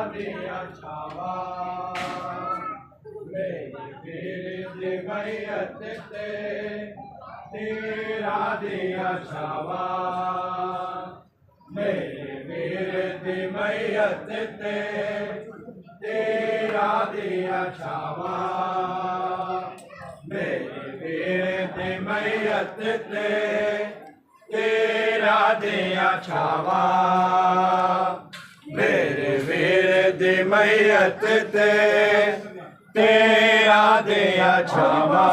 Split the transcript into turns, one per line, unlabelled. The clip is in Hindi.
दिया छावा मेरे मैयत ते तेरा दिया छावा मेरे वीर मैयत ते तेरा दिया छावा मेरे वीर मैयत ते तेरा दिया छावा मेरे वीर दी मैयत ते तेरा दिया छावा।